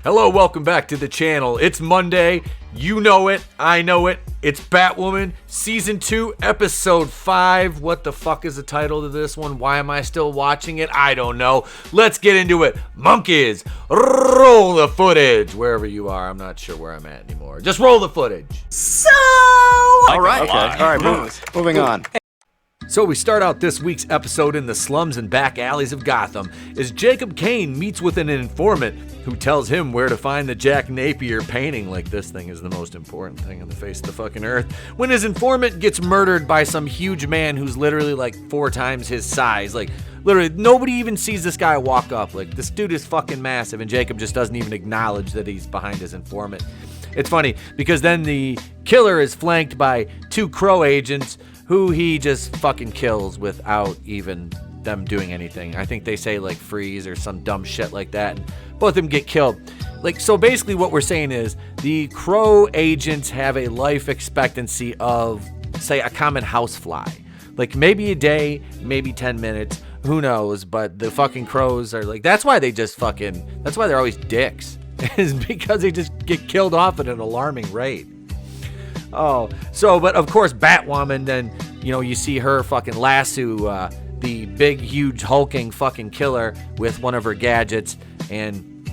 Hello, welcome back to the channel. It's Monday. You know it. I know it. It's Batwoman, Season 2, Episode 5. What the fuck is the title to this one? Why am I still watching it? I don't know. Let's get into it. Monkeys, roll the footage. Wherever you are, I'm not sure where I'm at anymore. Just roll the footage. All right, moving on. So we start out this week's episode in the slums and back alleys of Gotham as Jacob Kane meets with an informant who tells him where to find the Jack Napier painting. Like this thing is the most important thing on the face of the fucking earth. When his informant gets murdered by some huge man who's literally like 4 times his size. Like literally nobody even sees this guy walk up. Like this dude is fucking massive and Jacob just doesn't even acknowledge that he's behind his informant. It's funny because then the killer is flanked by 2 Crow agents who he just fucking kills without even them doing anything. I think they say like freeze or some dumb shit like that. And both of them get killed. Like, so basically what we're saying is the Crow agents have a life expectancy of, say, a common housefly. Like maybe a day, maybe 10 minutes, who knows? But the fucking Crows are like, that's why they're always dicks. Is because they just get killed off at an alarming rate. Oh, so, but of course, Batwoman, then, you see her fucking lasso the big, huge, hulking fucking killer with one of her gadgets and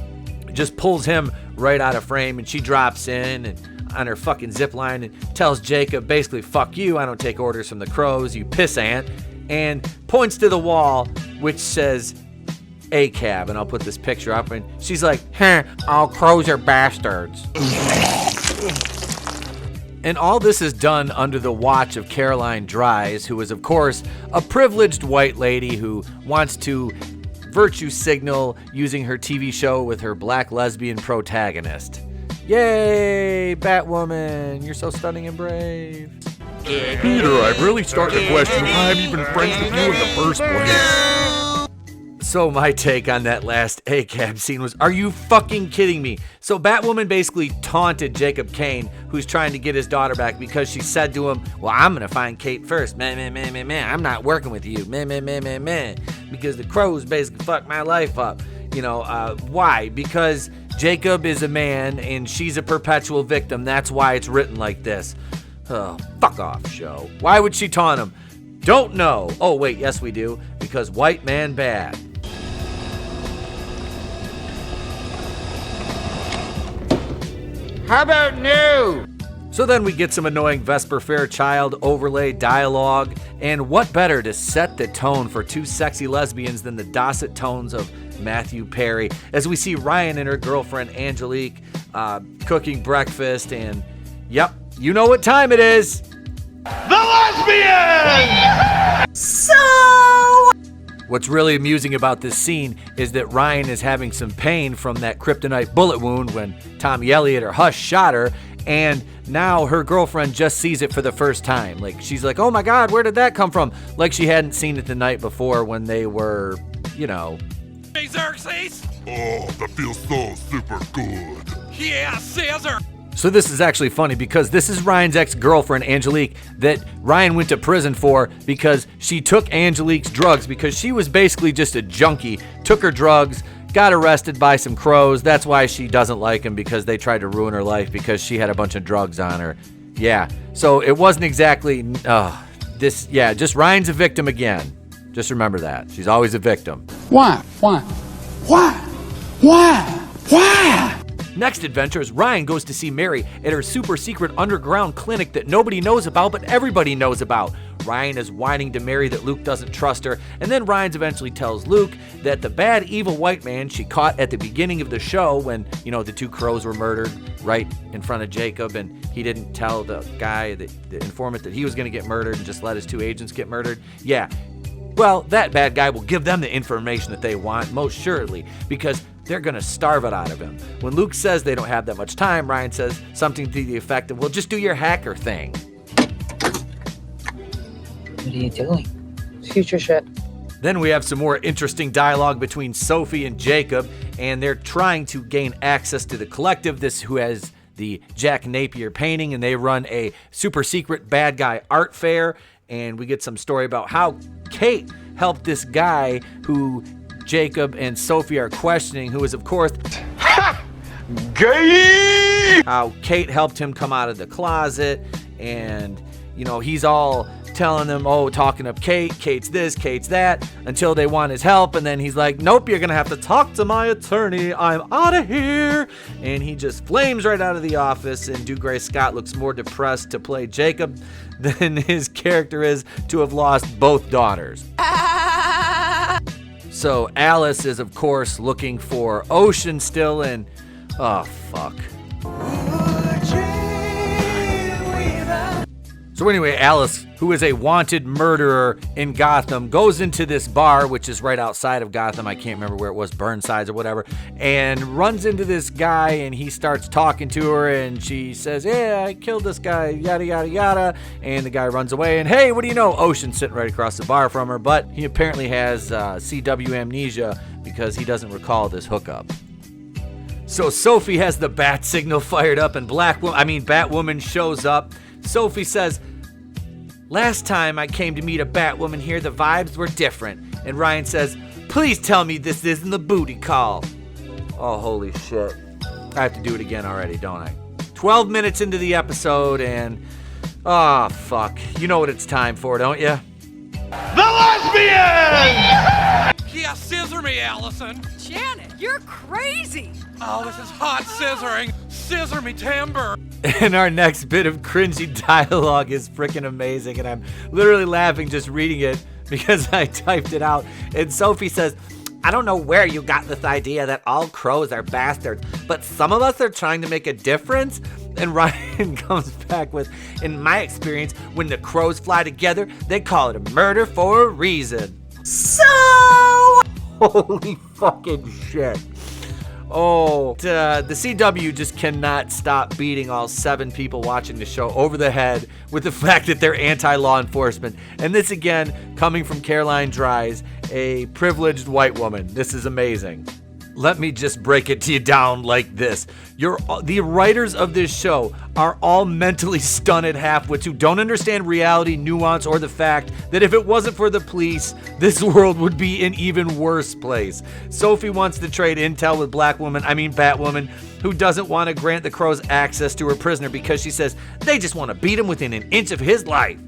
just pulls him right out of frame, and she drops in and on her fucking zip line and tells Jacob, basically, fuck you, I don't take orders from the Crows, you pissant, and points to the wall, which says ACAB, and I'll put this picture up, and she's like, all Crows are bastards. And all this is done under the watch of Caroline Dries, who is, of course, a privileged white lady who wants to virtue signal using her TV show with her black lesbian protagonist. Yay, Batwoman, you're so stunning and brave. Peter, I'm really starting to question why I'm even friends with you in the first place. So my take on that last ACAB scene was, are you fucking kidding me? So Batwoman basically taunted Jacob Kane, who's trying to get his daughter back, because she said to him, well, I'm going to find Kate first. Man, I'm not working with you. Man. Because the Crows basically fucked my life up. Why? Because Jacob is a man and she's a perpetual victim. That's why it's written like this. Oh, fuck off, show. Why would she taunt him? Don't know. Oh, wait, yes we do. Because white man bad. How about new? So then we get some annoying Vesper Fairchild overlay dialogue, and what better to set the tone for 2 sexy lesbians than the dulcet tones of Matthew Perry, as we see Ryan and her girlfriend Angelique cooking breakfast, and yep, you know what time it is. The lesbian! So... What's really amusing about this scene is that Ryan is having some pain from that kryptonite bullet wound when Tommy Elliott or Hush shot her, and now her girlfriend just sees it for the first time. Like, she's like, oh my God, where did that come from? Like she hadn't seen it the night before when they were, Hey, Xerxes! Oh, that feels so super good. Yeah, Caesar! So this is actually funny because this is Ryan's ex-girlfriend, Angelique, that Ryan went to prison for because she took Angelique's drugs because she was basically just a junkie, took her drugs, got arrested by some Crows. That's why she doesn't like him, because they tried to ruin her life because she had a bunch of drugs on her. Yeah, so it wasn't exactly, just Ryan's a victim again. Just remember that. She's always a victim. Why? Next adventure is Ryan goes to see Mary at her super secret underground clinic that nobody knows about, but everybody knows about. Ryan is whining to Mary that Luke doesn't trust her, and then Ryan eventually tells Luke that the bad, evil white man she caught at the beginning of the show when, the 2 Crows were murdered right in front of Jacob, and he didn't tell the guy, the informant, that he was going to get murdered and just let his 2 agents get murdered. Yeah, well, that bad guy will give them the information that they want, most surely, because they're going to starve it out of him. When Luke says they don't have that much time, Ryan says something to the effect of, well, just do your hacker thing. What are you doing? Future shit. Then we have some more interesting dialogue between Sophie and Jacob, and they're trying to gain access to the collective, this who has the Jack Napier painting, and they run a super secret bad guy art fair, and we get some story about how Kate helped this guy who Jacob and Sophie are questioning, who is, of course, Gay! How Kate helped him come out of the closet, and, you know, he's all telling them, oh, talking up Kate's this, Kate's that, until they want his help, and then he's like, nope, you're gonna have to talk to my attorney, I'm out of here, and he just flames right out of the office, and Dougray Scott looks more depressed to play Jacob than his character is to have lost both daughters. So Alice is, of course, looking for Ocean still, and oh, fuck. So anyway, Alice, who is a wanted murderer in Gotham, goes into this bar, which is right outside of Gotham. I can't remember where it was, Burnsides or whatever, and runs into this guy, and he starts talking to her, and she says, yeah, I killed this guy, yada, yada, yada, and the guy runs away, and hey, what do you know? Ocean's sitting right across the bar from her, but he apparently has CW amnesia because he doesn't recall this hookup. So Sophie has the bat signal fired up, and Batwoman shows up. Sophie says, last time I came to meet a Batwoman here, the vibes were different. And Ryan says, please tell me this isn't the booty call. Oh, holy shit. I have to do it again already, don't I? 12 minutes into the episode, and oh, fuck. You know what it's time for, don't you? The lesbian! Yeah, scissor me, Allison. Janet, you're crazy. Oh, this is hot scissoring. Scissor me, timber. And our next bit of cringy dialogue is freaking amazing, and I'm literally laughing just reading it because I typed it out. And Sophie says, I don't know where you got this idea that all crows are bastards, but some of us are trying to make a difference. And Ryan comes back with, in my experience, when the crows fly together, they call it a murder for a reason. So, holy fucking shit. Oh, the CW just cannot stop beating all 7 people watching the show over the head with the fact that they're anti-law enforcement. And this again, coming from Caroline Dries, a privileged white woman. This is amazing. Let me just break it to you down like this. The writers of this show are all mentally stunted halfwits who don't understand reality, nuance, or the fact that if it wasn't for the police, this world would be an even worse place. Sophie wants to trade intel with Batwoman, who doesn't want to grant the crows access to her prisoner because she says they just want to beat him within an inch of his life.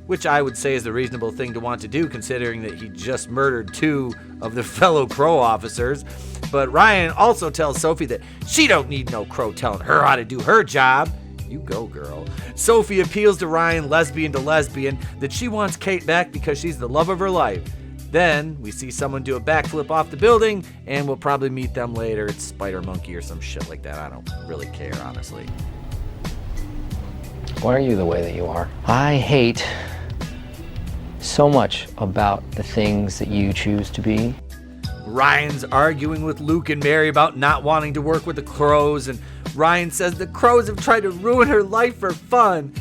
Which I would say is the reasonable thing to want to do, considering that he just murdered 2 of the fellow Crow officers. But Ryan also tells Sophie that she don't need no Crow telling her how to do her job. You go, girl. Sophie appeals to Ryan, lesbian to lesbian, that she wants Kate back because she's the love of her life. Then we see someone do a backflip off the building, and we'll probably meet them later. It's Spider Monkey or some shit like that. I don't really care, honestly. Why are you the way that you are? I hate so much about the things that you choose to be. Ryan's arguing with Luke and Mary about not wanting to work with the Crows, and Ryan says the Crows have tried to ruin her life for fun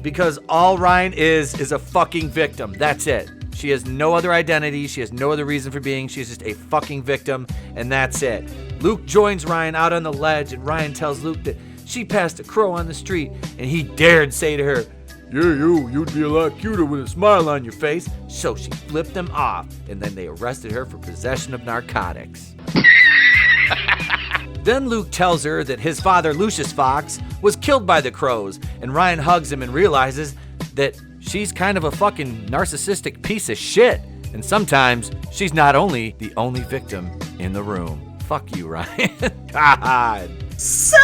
because all Ryan is a fucking victim. That's it. She has no other identity. She has no other reason for being. She's just a fucking victim, and that's it. Luke joins Ryan out on the ledge, and Ryan tells Luke that she passed a crow on the street, and he dared say to her, yeah, you'd be a lot cuter with a smile on your face. So she flipped him off, and then they arrested her for possession of narcotics. Then Luke tells her that his father, Lucius Fox, was killed by the crows, and Ryan hugs him and realizes that she's kind of a fucking narcissistic piece of shit. And sometimes she's not only the only victim in the room. Fuck you, Ryan. God. So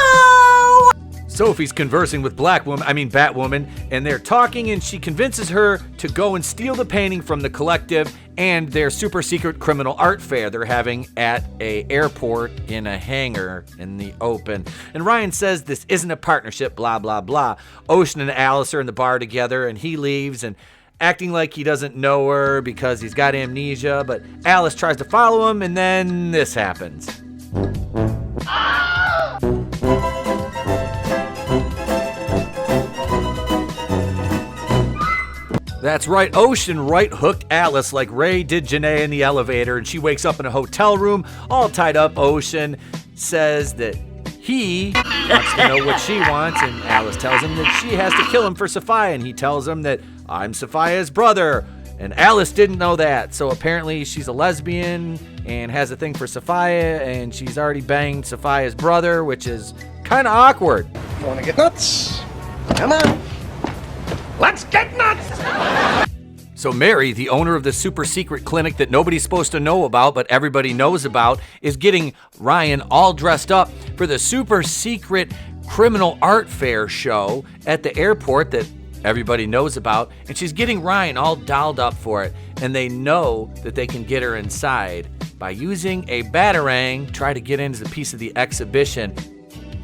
Sophie's conversing with Batwoman, and they're talking, and she convinces her to go and steal the painting from the collective and their super secret criminal art fair they're having at a airport in a hangar in the open. And Ryan says this isn't a partnership, blah, blah, blah. Ocean and Alice are in the bar together, and he leaves and acting like he doesn't know her because he's got amnesia, but Alice tries to follow him, and then this happens. That's right, Ocean right-hooked Alice like Ray did Janae in the elevator, and she wakes up in a hotel room, all tied up. Ocean says that he wants to know what she wants, and Alice tells him that she has to kill him for Sophia, and he tells him that I'm Sophia's brother, and Alice didn't know that, so apparently she's a lesbian, and has a thing for Sophia, and she's already banged Sophia's brother, which is kind of awkward. You want to get nuts? Come on. Let's get nuts! So Mary, the owner of the super secret clinic that nobody's supposed to know about but everybody knows about, is getting Ryan all dressed up for the super secret criminal art fair show at the airport that everybody knows about, and she's getting Ryan all dolled up for it, and they know that they can get her inside by using a batarang, try to get into the piece of the exhibition.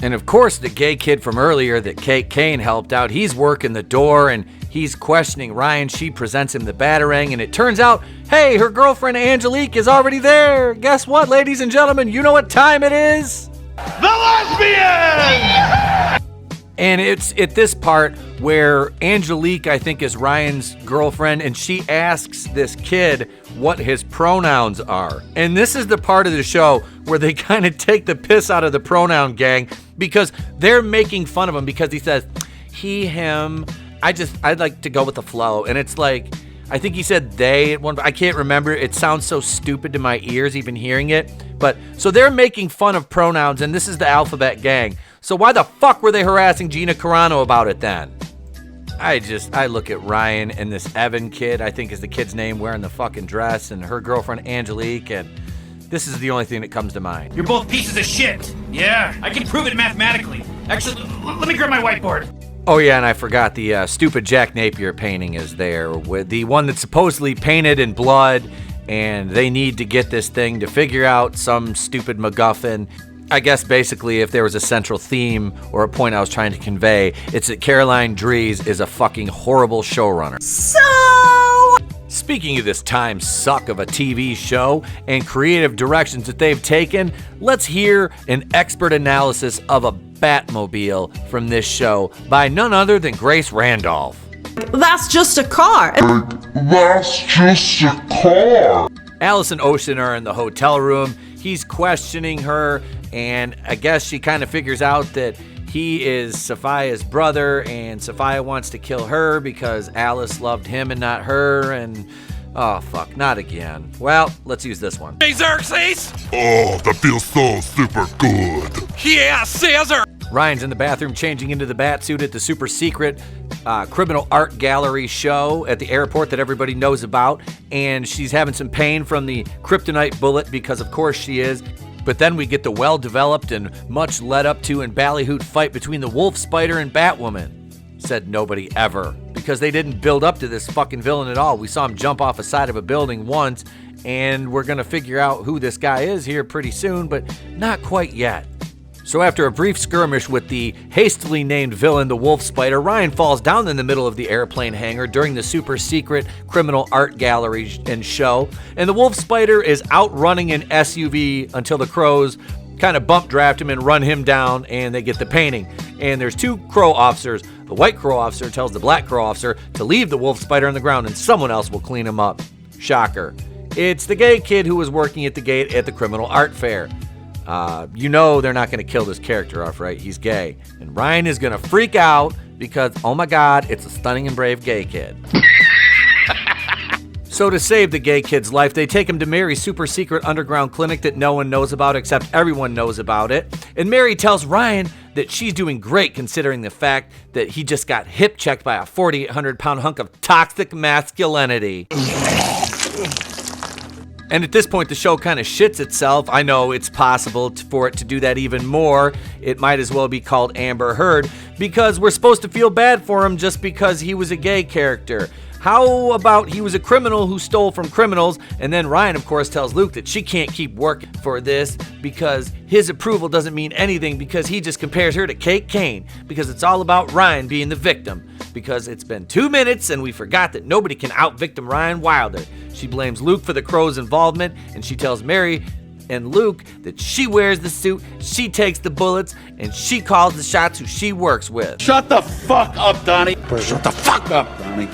And of course, the gay kid from earlier that Kate Kane helped out, he's working the door and he's questioning Ryan. She presents him the batarang, and it turns out, hey, her girlfriend Angelique is already there. Guess what, ladies and gentlemen? You know what time it is? The lesbian! And it's at this part where Angelique, I think, is Ryan's girlfriend, and she asks this kid what his pronouns are. And this is the part of the show where they kind of take the piss out of the pronoun gang, because they're making fun of him because he says, he, him, I'd like to go with the flow. And it's like, I think he said they at one, I can't remember. It sounds so stupid to my ears even hearing it. But so they're making fun of pronouns, and this is the alphabet gang. So why the fuck were they harassing Gina Carano about it then? I look at Ryan and this Evan kid, I think is the kid's name, wearing the fucking dress, and her girlfriend Angelique, and this is the only thing that comes to mind. You're both pieces of shit. Yeah, I can prove it mathematically. Actually, let me grab my whiteboard. Oh yeah, and I forgot the stupid Jack Napier painting is there, with the one that's supposedly painted in blood, and they need to get this thing to figure out some stupid MacGuffin. I guess basically if there was a central theme or a point I was trying to convey, it's that Caroline Dries is a fucking horrible showrunner. Speaking of this time suck of a TV show and creative directions that they've taken, let's hear an expert analysis of a Batmobile from this show by none other than Grace Randolph. That's just a car. Alice and Ocean are in the hotel room. He's questioning her, and I guess she kind of figures out that he is Sophia's brother, and Sophia wants to kill her because Alice loved him and not her, and oh fuck, not again. Well, let's use this one. Hey, Xerxes! Oh, that feels so super good. Yeah, Caesar! Ryan's in the bathroom changing into the bat suit at the super secret criminal art gallery show at the airport that everybody knows about, and she's having some pain from the kryptonite bullet because of course she is. But then we get the well-developed and much led up to and ballyhooed fight between the Wolf Spider and Batwoman. Said nobody ever, because they didn't build up to this fucking villain at all. We saw him jump off a side of a building once, and we're gonna figure out who this guy is here pretty soon, but not quite yet. So after a brief skirmish with the hastily named villain, the Wolf Spider, Ryan falls down in the middle of the airplane hangar during the super secret criminal art gallery and show. And the Wolf Spider is outrunning an SUV until the crows kind of bump draft him and run him down, and they get the painting. And there's two crow officers. The white crow officer tells the black crow officer to leave the Wolf Spider on the ground and someone else will clean him up. Shocker. It's the gay kid who was working at the gate at the criminal art fair. You know they're not going to kill this character off, right? He's gay. And Ryan is going to freak out because, oh my God, it's a stunning and brave gay kid. So to save the gay kid's life, they take him to Mary's super secret underground clinic that no one knows about except everyone knows about it. And Mary tells Ryan that she's doing great considering the fact that he just got hip checked by a 4,800-pound hunk of toxic masculinity. And at this point, the show kind of shits itself. I know it's possible for it to do that even more. It might as well be called Amber Heard, because we're supposed to feel bad for him just because he was a gay character. How about he was a criminal who stole from criminals, and then Ryan, of course, tells Luke that she can't keep working for this because his approval doesn't mean anything because he just compares her to Kate Kane, because it's all about Ryan being the victim. Because it's been 2 minutes and we forgot that nobody can out-victim Ryan Wilder. She blames Luke for the crow's involvement, and she tells Mary and Luke that she wears the suit, she takes the bullets, and she calls the shots who she works with. Shut the fuck up, Donnie. Shut the fuck up, Donnie.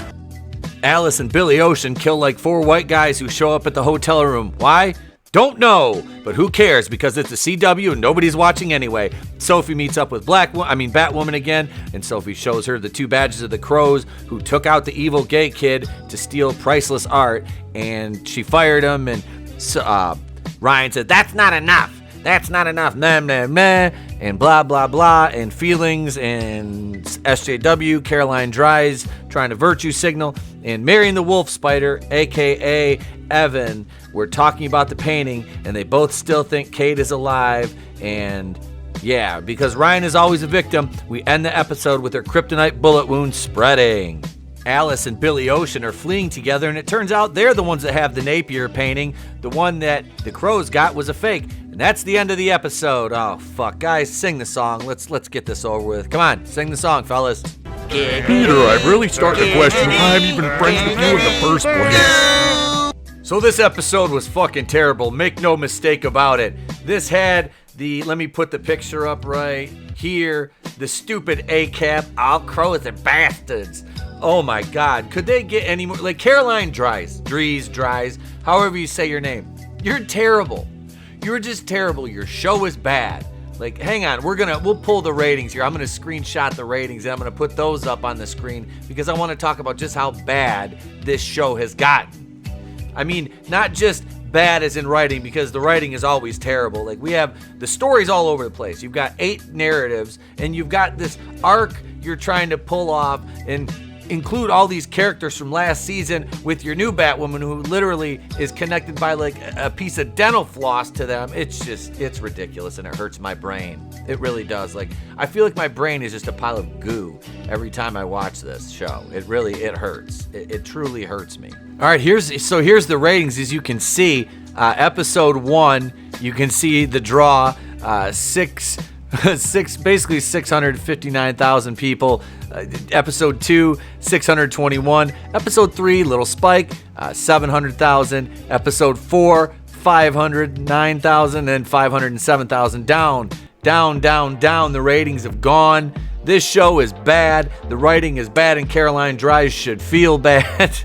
Alice and Billy Ocean kill like 4 white guys who show up at the hotel room. Why? Don't know, but who cares, because it's a CW and nobody's watching anyway. Sophie meets up with Batwoman again, and Sophie shows her the 2 badges of the crows who took out the evil gay kid to steal priceless art, and she fired him, and Ryan said, that's not enough. That's not enough. Meh, meh, meh. And blah, blah, blah. And feelings. And SJW, Caroline Dries, trying to virtue signal. And Marion the Wolf Spider, a.k.a. Evan, we're talking about the painting. And they both still think Kate is alive. And yeah, because Ryan is always a victim, we end the episode with her kryptonite bullet wound spreading. Alice and Billy Ocean are fleeing together, and it turns out they're the ones that have the Napier painting. The one that the Crows got was a fake. And that's the end of the episode. Oh, fuck. Guys, sing the song. Let's get this over with. Come on, sing the song, fellas. Peter, I'm really starting to question why I'm even friends with you in the first place. So this episode was fucking terrible. Make no mistake about it. This had let me put the picture up right here. The stupid ACAB. All crows are bastards. Oh my God. Could they get any more? Like Caroline Dries, however you say your name. You're terrible. You're just terrible. Your show is bad. Like, hang on. We'll pull the ratings here. I'm going to screenshot the ratings and I'm going to put those up on the screen because I want to talk about just how bad this show has gotten. I mean, not just bad as in writing, because the writing is always terrible. Like, we have the stories all over the place. You've got 8 narratives and you've got this arc you're trying to pull off and include all these characters from last season with your new Batwoman who literally is connected by like a piece of dental floss to them. It's ridiculous and it hurts my brain. It really does. Like, I feel like my brain is just a pile of goo every time I watch this show. It hurts. It truly hurts me. All right, here's the ratings. As you can see, episode 1, you can see the draw, basically 659,000 people. Episode 2, 621. Episode 3, little spike, 700,000. Episode 4, 509,000 and 507,000. Down. The ratings have gone. This show is bad. The writing is bad, and Caroline Dries should feel bad.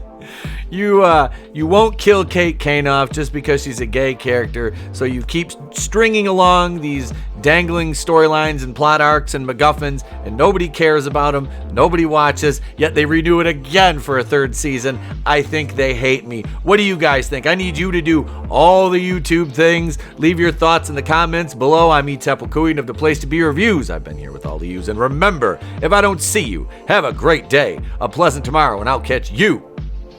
You won't kill Kate Kanoff just because she's a gay character, so you keep stringing along these dangling storylines and plot arcs and MacGuffins, and nobody cares about them, nobody watches, yet they redo it again for a 3rd season. I think they hate me. What do you guys think? I need you to do all the YouTube things. Leave your thoughts in the comments below. I'm Etepelkuian of The Place to Be Reviews. I've been here with all the yous, and remember, if I don't see you, have a great day, a pleasant tomorrow, and I'll catch you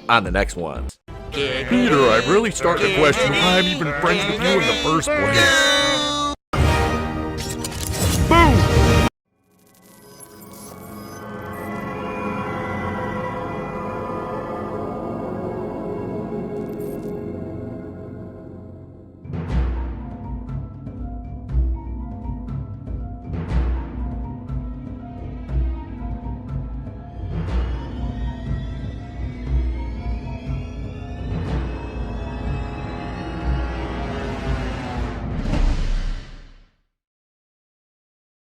on the next one. Peter, I'm really starting to question why I'm even friends with you in the first place.